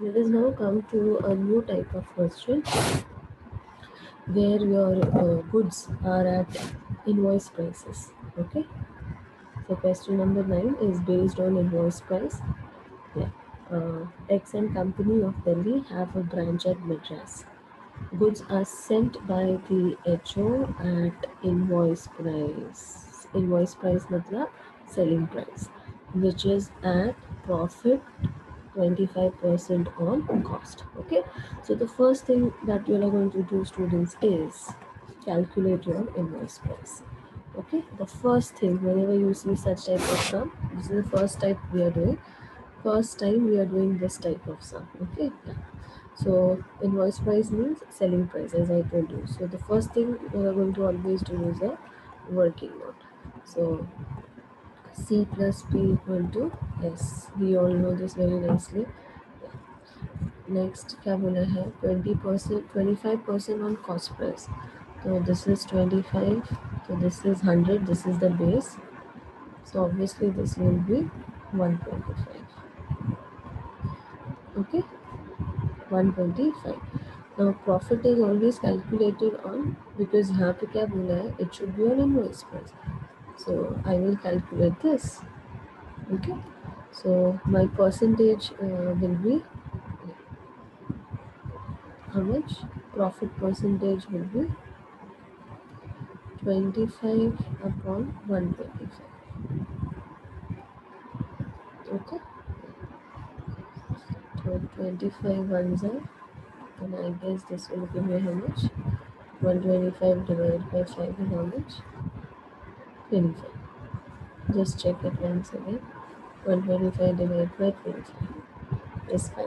Let us now come to a new type of question where your goods are at invoice prices. Okay, so question number 9 is based on invoice price. Yeah. X and Company of Delhi have a branch at Madras. Goods are sent by the HO at invoice price. Invoice price matlab selling price, which is at profit 25% on cost. Okay, so the first thing that you are going to do, students, is calculate your invoice price. Okay, the first thing whenever you see such type of sum, this is the first type we are doing. First time we are doing this type of sum. Okay, yeah. So invoice price means selling price, as I told you. So the first thing we are going to always do is a working note. So C plus P equal to S. We all know this very nicely. Next क्या बोला है 20%, 25% on cost price. So this is 25, so this is 100, this is the base, so obviously this will be 125. Okay, 125. Now profit is always calculated on, because यहाँ पे क्या बोला है, it should be on invoice price. So I will calculate this. Okay, so my percentage will be how much? Profit percentage will be 25 upon 125. Okay, so 25 ones are, and I guess this will give me how much? 125 divided by 5 is how much? 25. Just check it once again. 125 divided by 25 is 5.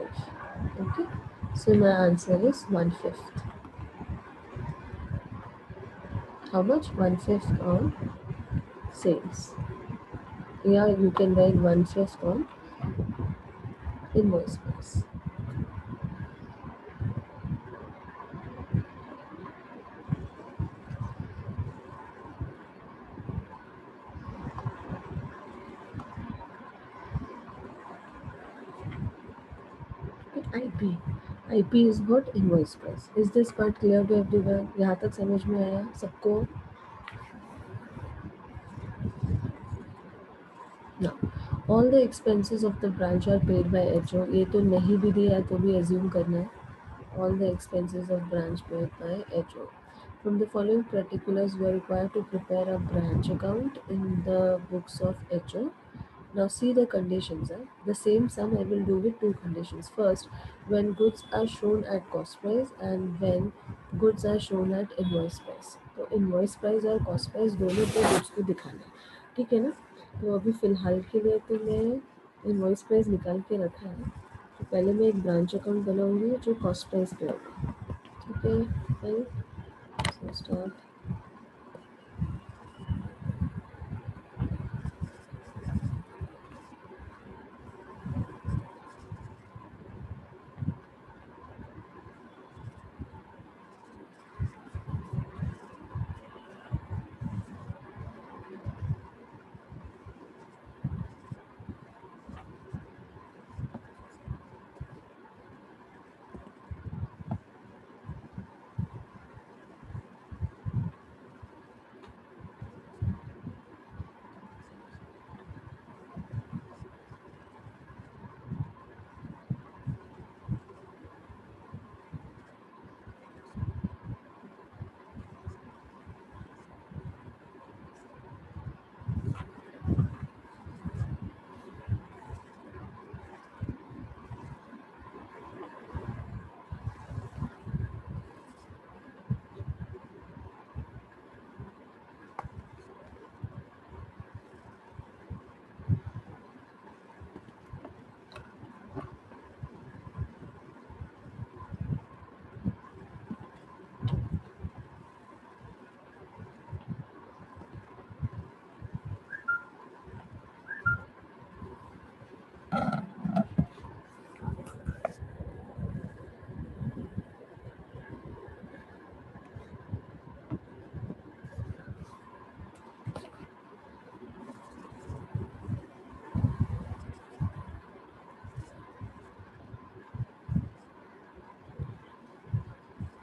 Okay, so my answer is 1/5. How much? 1/5 on sales. Yeah, you can write 1/5 on invoice price. IP. IP is what? Invoice price. Is this part clear to everyone? यहाँ तक समझ में आया सबको? Now, all the expenses of the branch are paid by HO. ये तो नहीं भी दिया है तो भी assume करना है. All the expenses of branch paid by HO. From the following particulars, you are required to prepare a branch account in the books of HO. Now see the conditions. The same sum I will do with two conditions. First, when goods are shown at cost price and when goods are shown at invoice price. तो invoice price और cost price दोनों पे goods को दिखाना है, ठीक है ना. तो अभी फ़िलहाल के लिए तो मैं invoice price निकाल के रखा है. तो पहले मैं एक ब्रांच अकाउंट बनाऊंगी जो cost price पे होगा. ठीक है, fine. So start.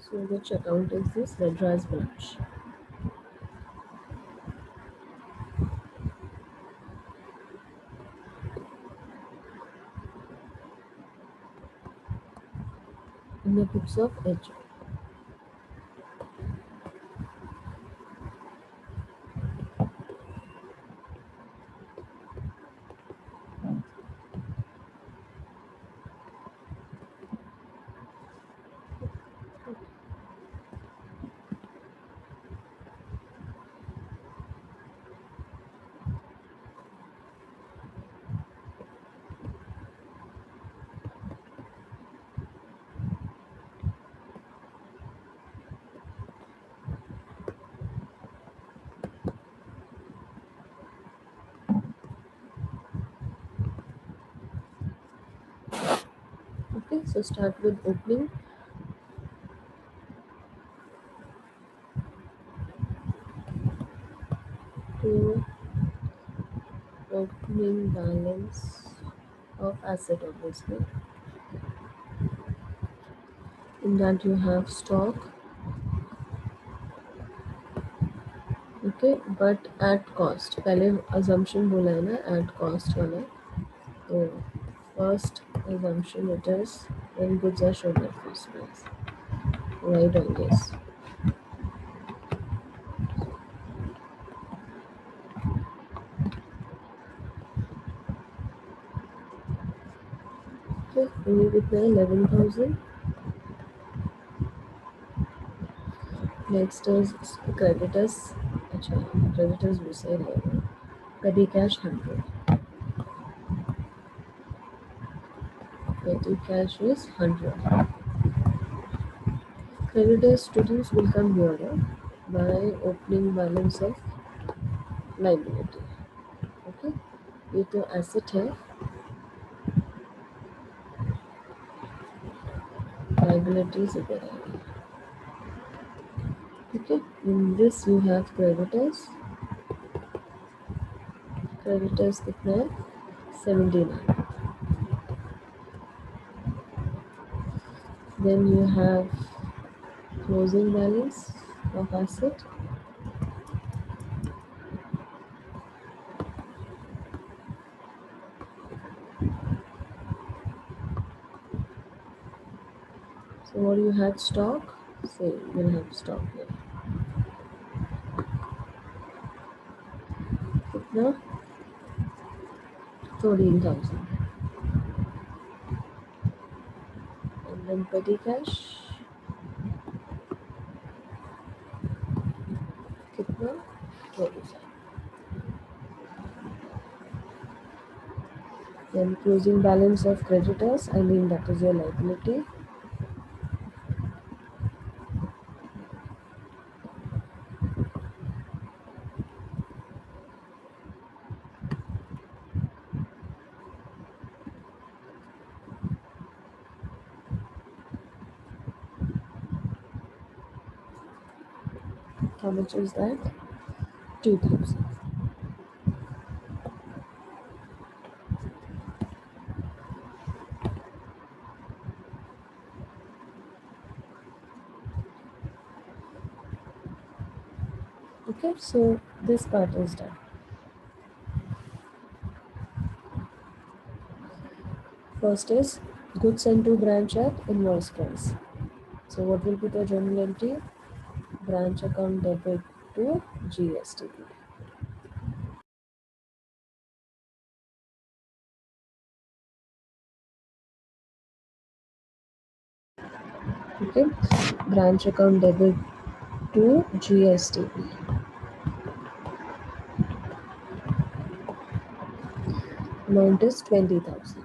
So which account is this? Madras branch. In the books of HR. Okay, so start with opening. To opening balance of asset, obviously. In that you have stock. Okay, but at cost. पहले assumption बोला है ना at cost वाला. तो first assumption it is when goods are shown at first price. Right on this. Okay, ये कितना है 11,000. Next is creditors. अच्छा creditors भी सही रहेगा. Petty cash 100. Petty cash is 100. Creditors students will come here by opening balance of liability. Okay, ये तो asset है. Liabilities इधर है. Okay, in this you have creditors. Creditors कितना है 79. Then you have closing balance of asset. So what you had stock, say you'll have stock here. कितना 13,000. And then petty cash कितना 25. Then closing balance of creditors, I mean that is your liability. How much is that? 2,000. Okay, so this part is done. First is goods sent to branch at invoice price. So what will be the journal entry? Branch account debit to GST. Okay, branch account debit to GST. Amount is 20,000.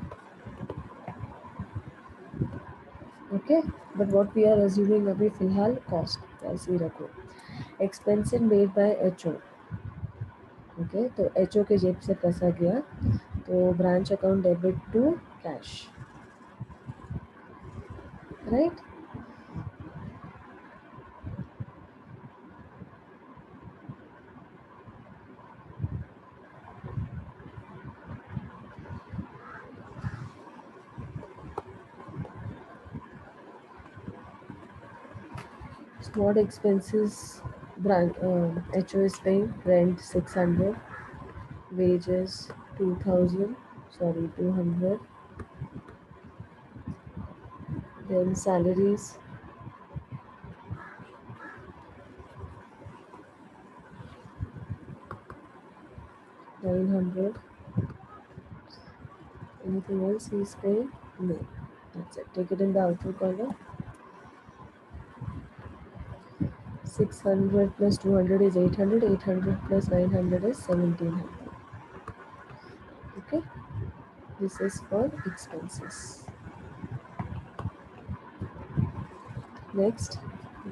Okay, but what we are assuming अभी फिलहाल cost ऐसे ही रखो. Expenses made by HO. Okay, तो HO के जेब से पैसा गया तो branch account debit to cash. Right? So what expenses HO is paying? Rent 600, wages 2000, sorry 200, then salaries 900. Anything else he is paying? No. That's it. Take it in the output column. 600 plus 200 is 800. 800 plus 900 is 1700. Okay. This is for expenses. Next.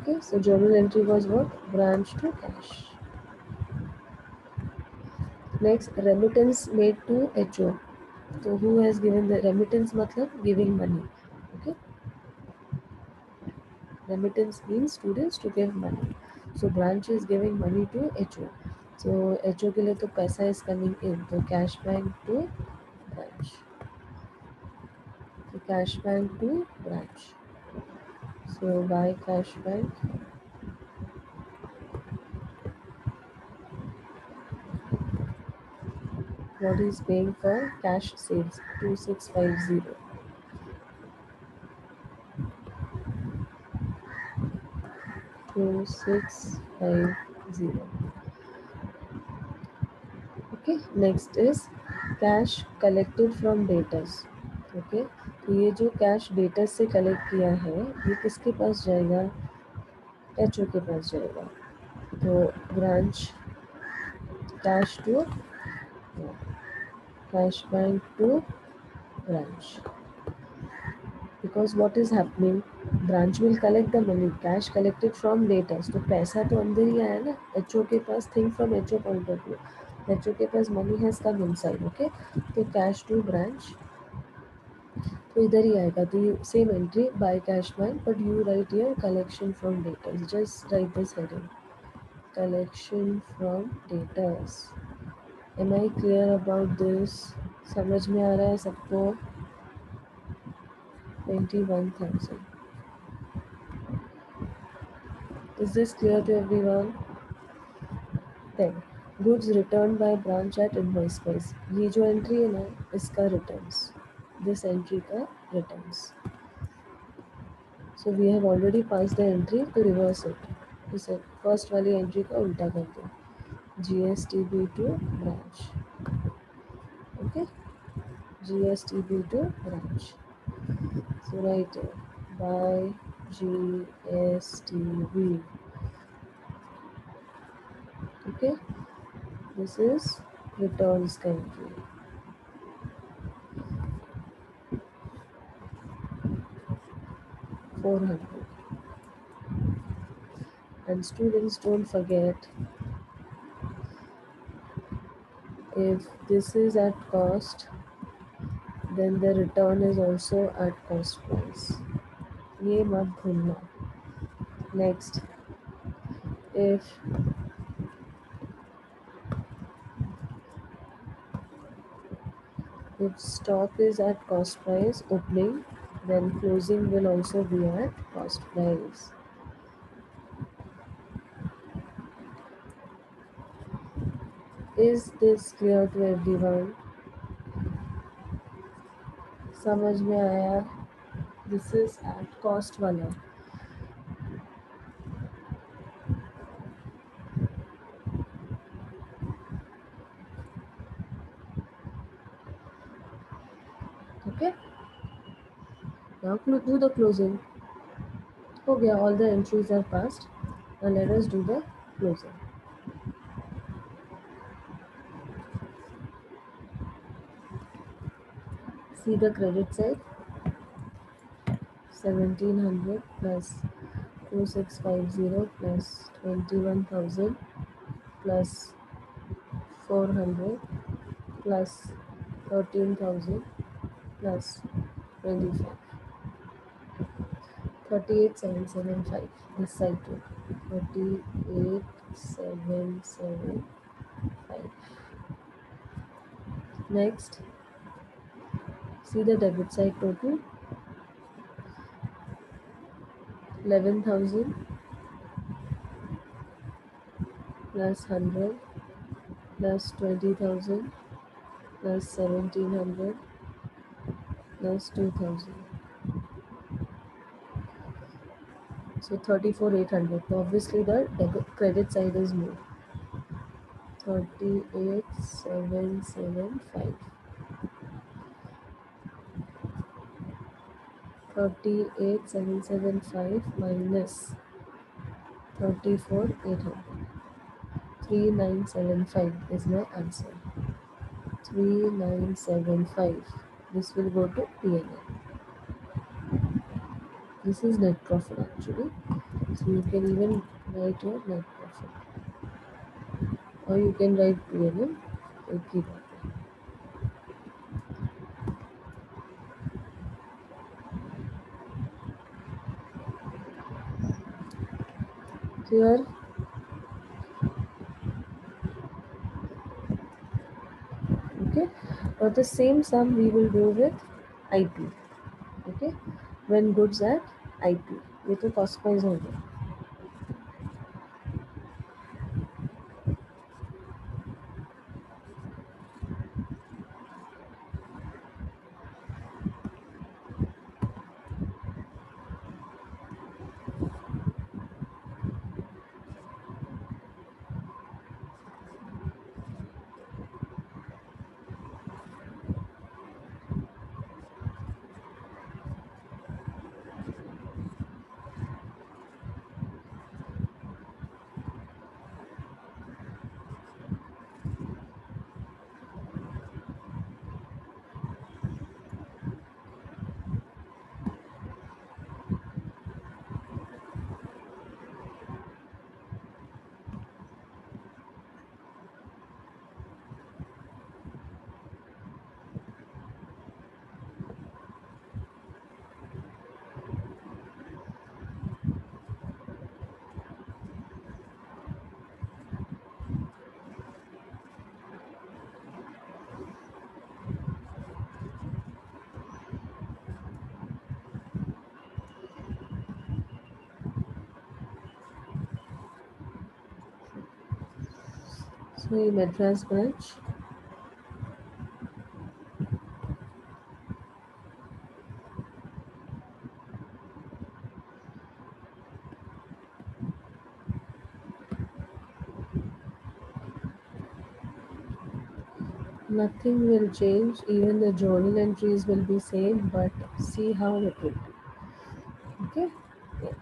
Okay. So journal entry was what? Branch to cash. Next, remittance made to HO. So who has given the remittance? Matlab giving money. Okay. Remittance means students to give money. So branch is giving money to HO. So HO के लिए तो पैसा is coming in. तो cash bank to branch. So cash bank to branch. So by cash bank, what is paying for cash sales? 2650. 2650. Okay. Next is cash collected from debtors. Okay तो ये जो cash debtor से collect किया है ये किसके पास जाएगा? एचओ के पास जाएगा. तो branch cash to cash bank to branch. Because what is happening, branch will collect the money, cash collected from debtors. तो पैसा तो अंदर ही आया ना एचओ के पास. Think from HO point of view. HO के पास money has come inside. Okay तो कैश टू ब्रांच तो इधर ही आएगा. तो you same entry by cash bank but you write here collection from debtors. Just write this heading collection from debtors. Am I clear about this? समझ में आ रहा है सबको? 21,000. Is this clear to everyone? Then goods returned by branch at invoice price. ये जो entry है ना इसका रिटर्न्स. दिस एंट्री का returns. So we have already passed the entry to reverse it. इसे फर्स्ट वाली एंट्री का उल्टा कर दो. GSTB to branch. Okay. GSTB to branch. So write it by GSTB. Okay. This is returns का entry. $400. And students, don't forget, if this is at cost, then the return is also at cost price. ये मत भूलना. Next, if stock is at cost price opening, then closing will also be at cost price. Is this clear to everyone? समझ में आया? This is at cost वाला. Okay. Now do the closing. हो गया. All the entries are passed. Now let us do the closing. See the credit side. 1700 plus 2650 plus 21,000 plus 400 plus 13,000 plus 25. 38,775. This side too. 38,775. Next, see the debit side total. 11,000 plus 100 plus 20,000 plus 1,700 plus 2,000. So 34,800. So obviously the credit side is more. 38,775. 38,775 minus 34,800. 3,975 is my answer. 3,975. This will go to P&L. This is net profit actually. So you can even write your net profit. Or you can write P&L. Okay. Here, okay. For the same sum we will do with IP. Okay. When goods at IP. ये तो cost price हो गया. So ये Madras branch. Nothing will change, even the journal entries will be same, but see how it will be. Okay? Yeah.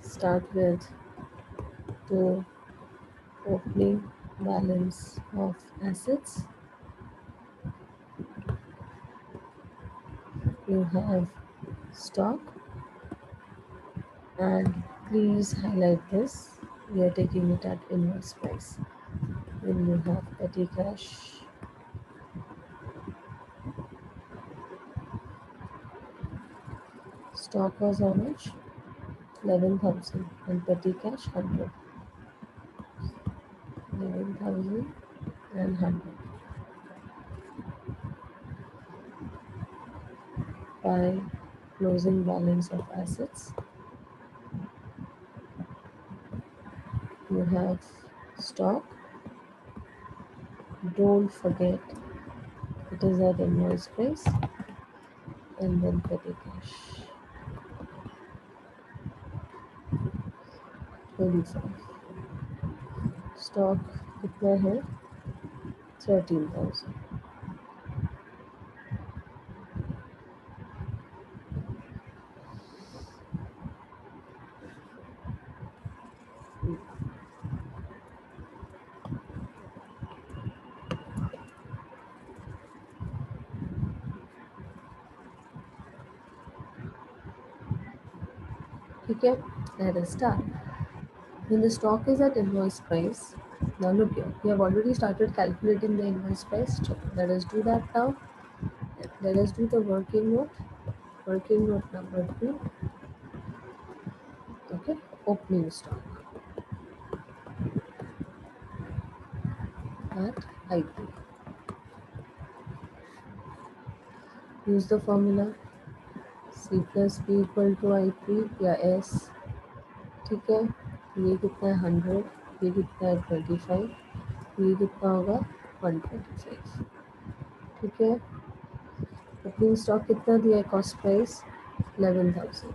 Start with the opening balance of assets. You have stock, and please highlight this. We are taking it at invoice price. Then you have petty cash. Stock was how much? 11,000 and petty cash 100. 11,000 and 100. By closing balance of assets, you have stock. Don't forget it is at invoice price, and then petty cash 25. Stock कितना है? 13,000. ठीक है? Let us start. When the stock is at invoice price, now look here, we have already started calculating the invoice price. So let us do that now. Let us do the working note. Working note number 2. Okay, opening stock at IP. Use the formula C plus P equal to IP या S. ठीक है, ये कितना है 100 ये कितना है 25, ये कितना होगा 125। ठीक है, ओपनिंग स्टॉक कितना दिया है, कॉस्ट प्राइस 11,000।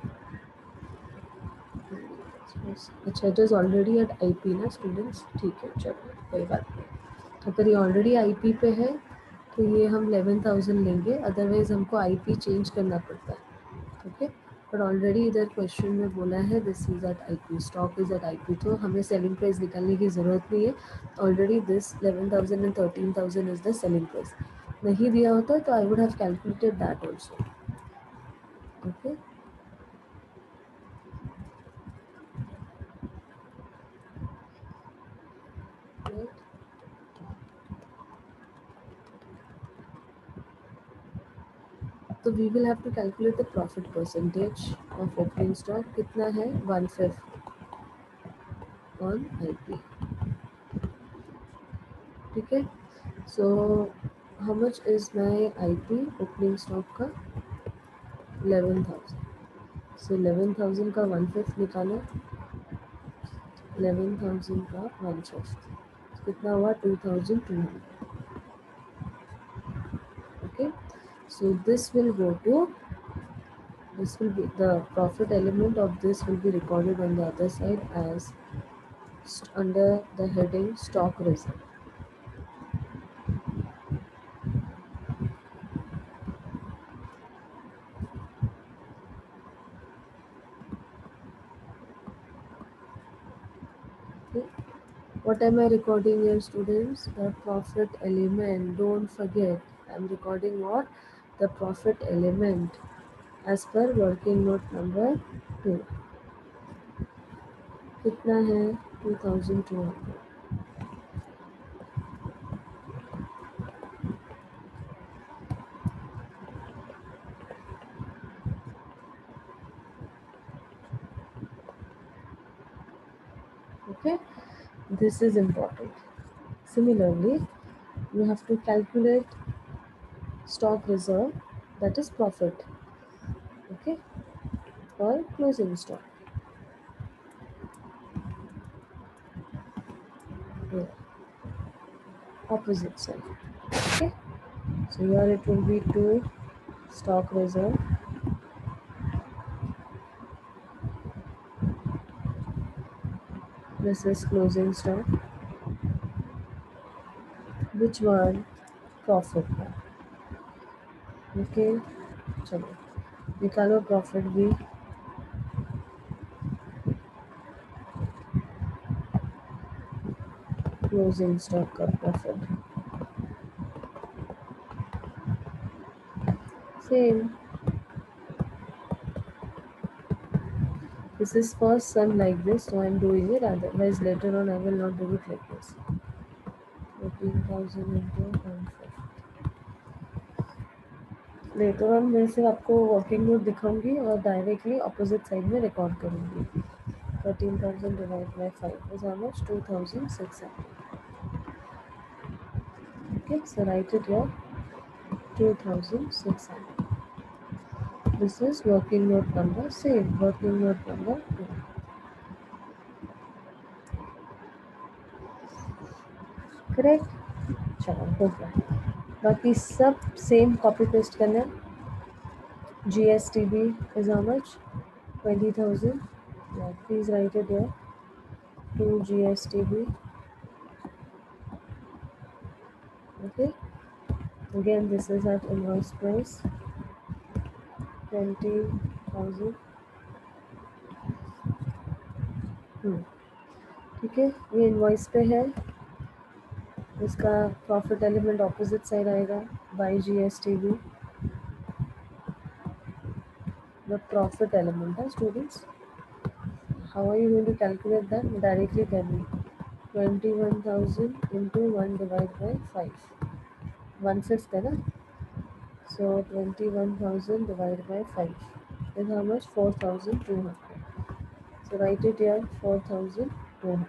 अच्छा, it is already at IP ना स्टूडेंट्स, ठीक है चलो कोई बात नहीं। अगर ये ऑलरेडी IP पे है तो ये हम 11,000 लेंगे, अदरवाइज हमको IP चेंज करना पड़ता है। ओके, बट ऑलरेडी इधर क्वेश्चन में बोला है this is at IP, stock is at IP, तो हमें सेलिंग प्राइस निकालने की ज़रूरत नहीं है। Already this 11,000 and 13,000 is the selling price. नहीं दिया होता तो I would have calculated that also. Okay, तो we will have to calculate the profit percentage of opening stock. कितना है 1/5 ऑन IP। ठीक है, so how much is my IP opening stock का 11,000। सो 11,000 का 1/5 निकालो, 11,000 का 1/5 कितना हुआ 2,200। Okay, so this will be the profit element of this will be recorded on the other side as under the heading stock reserve. Okay, what am I recording here students? The profit element. Don't forget, I'm recording what? The profit element as per working note number 2. कितना है 2,200। Okay, this is important. Similarly, you have to calculate stock reserve, that is profit, okay, for closing stock. Yeah, opposite side. Okay, so here it will be 2 stock reserve this is closing stock, which one profit one. Okay, चलो निकालो profit भी, closing stock का profit same. This is first sum like this, so I am doing it. Otherwise, later on, I will not do it like this. 14,000 into 150. Later on मैं सिर्फ आपको working note दिखाऊंगी और directly opposite side में record करूंगी। 13,000 divide by 5 is how much 2,600। Okay, so right it here 2,600। This is working note number same, working note number 2। Correct, चलो हो गया। बाकी सब सेम कॉपी पेस्ट करना है। GSTB is how much? 20,000. Yeah, please write it here. 2 GSTB. Okay. Again, this is at invoice price 20,000. ठीक है, ये इनवॉइस पे है, इसका प्रॉफिट एलिमेंट ऑपोजिट साइड आएगा by GSTB। The profit element है students, how are you going to calculate that? Directly tell me. 21,000 into 1 divided by 5, 1/5 है ना, so 21,000 divided by 5 is how much? 4,200. So write it here 4,200.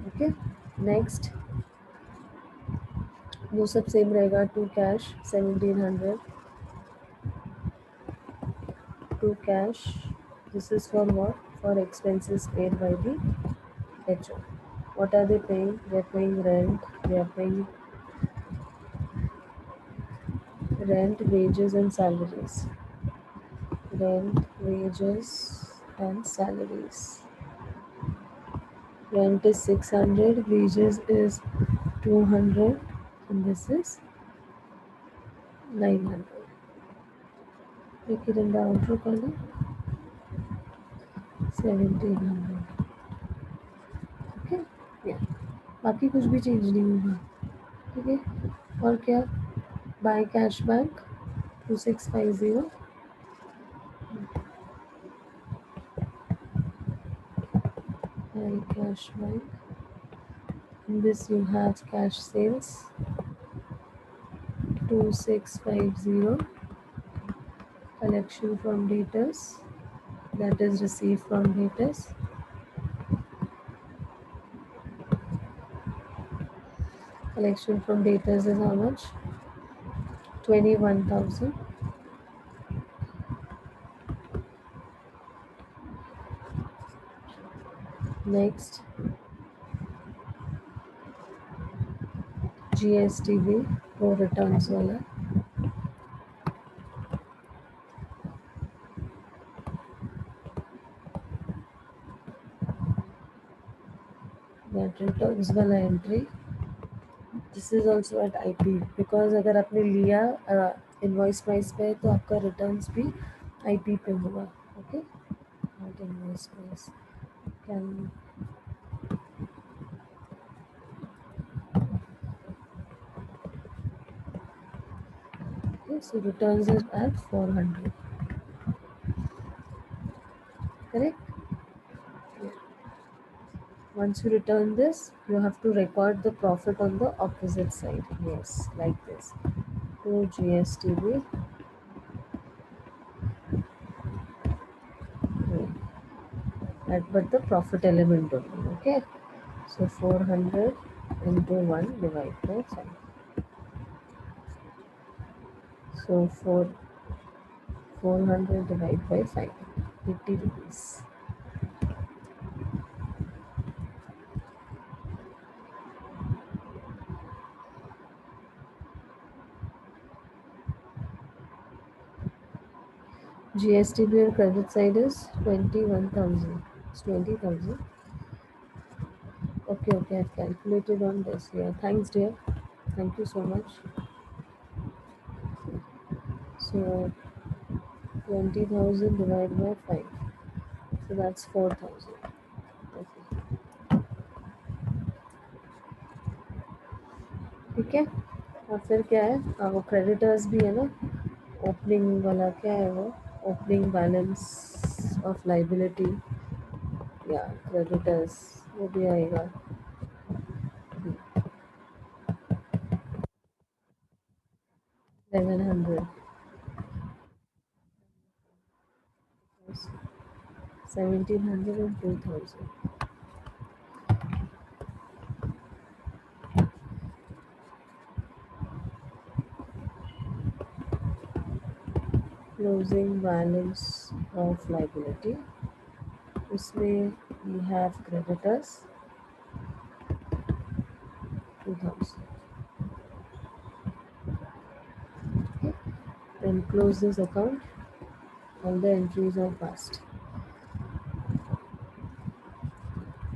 Okay, next वो सब same रहेगा। To cash 1,700, to cash, this is for what? For expenses paid by the HO. What are they paying? They are paying rent. They are paying rent, wages, and salaries. Rent, wages, and salaries. Rent is 600, wages is 200, and this is 900. Take it in the outer color, 1700. Okay, yeah. बाकी कुछ भी change नहीं होगा. ठीक है. और क्या? Bye cash bank 2650. Buy cash bank. In this you have cash sales 2650. Collection from debtors, that is received from debtors. Collection from debtors is how much? 21,000. Next, GSTV pro returns wala. That returns wala entry. This is also at IP because अगर आपने लिया invoice price पे तो आपका returns भी IP पे होगा. Okay, not invoice price. Can okay, so returns is at 400. Correct? Once you return this, you have to record the profit on the opposite side. Yes, like this. To GSTB. But the profit element only. Okay. So 400 into 1 divided by 5. So 400 divided by 5. 80 rupees. GSTB on credit side is 21,000. It's 20,000. Okay, I've calculated on this. Yeah, thanks, dear. Thank you so much. So 20,000 divided by 5. So that's 4,000. Okay. ठीक है. और फिर क्या है? हाँ, वो creditors भी है ना. ओपनिंग वाला क्या है वो? ओपनिंग बैलेंस ऑफ लाइबिलिटी या क्रेडिटर्स वो भी आएगा. 1100. 1700 and 2000. Closing balance of liability. उसमें we have creditors 2000. Okay. Then close this account. All the entries are passed.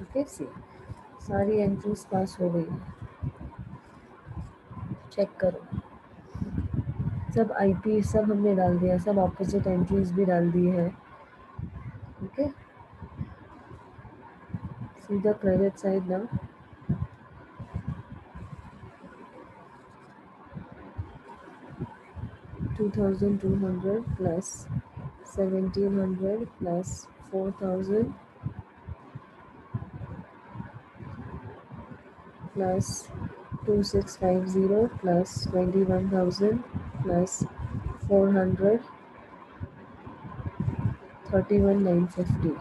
Okay, see. सारी एंट्रीज पास हो गई. चेक करो. सब आईपी सब हमने डाल दिया. सब ऑपोजिट एंट्रीज भी डाल दी है. Okay, see the credit side now. 2,200 plus 1,700 plus 4,000 plus 2,650 plus 21,000 plus 400 31,950.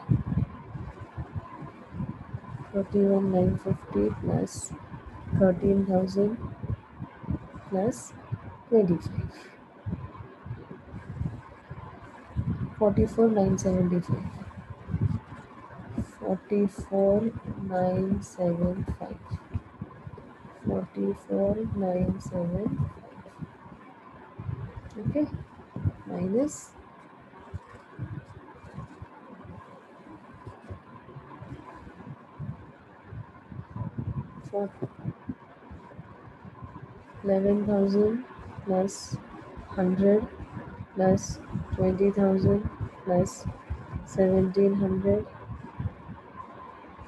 31,950 plus 13,000 plus 25. 44,975. 44,975 975. 44,975. Okay, minus 11,000 plus 100 plus 20,000 plus 1,700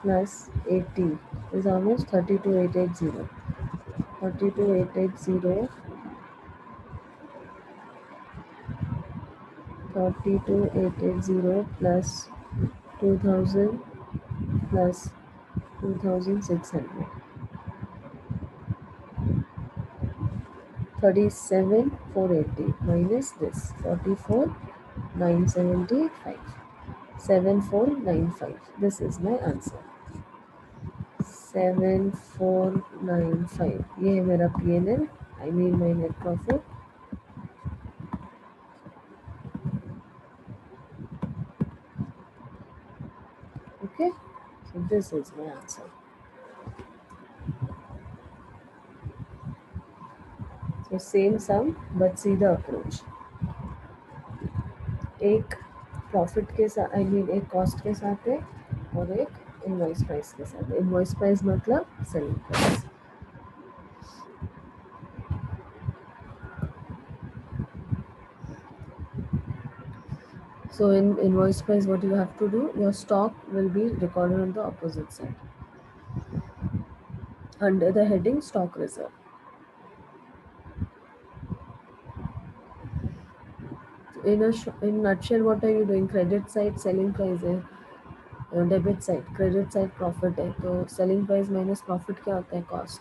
plus 80 is how much? 32,880. 32,880. 32,880 plus 2,000 plus 2,600. 37,480 minus this 44,975. 7,495. This is my answer. 7,495. ये है मेरा P&L. I mean my net profit. Okay, so this is my answer. So same sum but see the approach. एक profit के साथ एक cost के साथ है और एक इनवॉइस प्राइस के साथ है. इनवॉइस प्राइस मतलब selling price. So in invoice price, what you have to do, your stock will be recorded on the opposite side under the heading stock reserve. In nutshell, what are you doing? Credit side selling price है, debit side credit side profit है. तो selling price minus profit क्या होता है? Cost.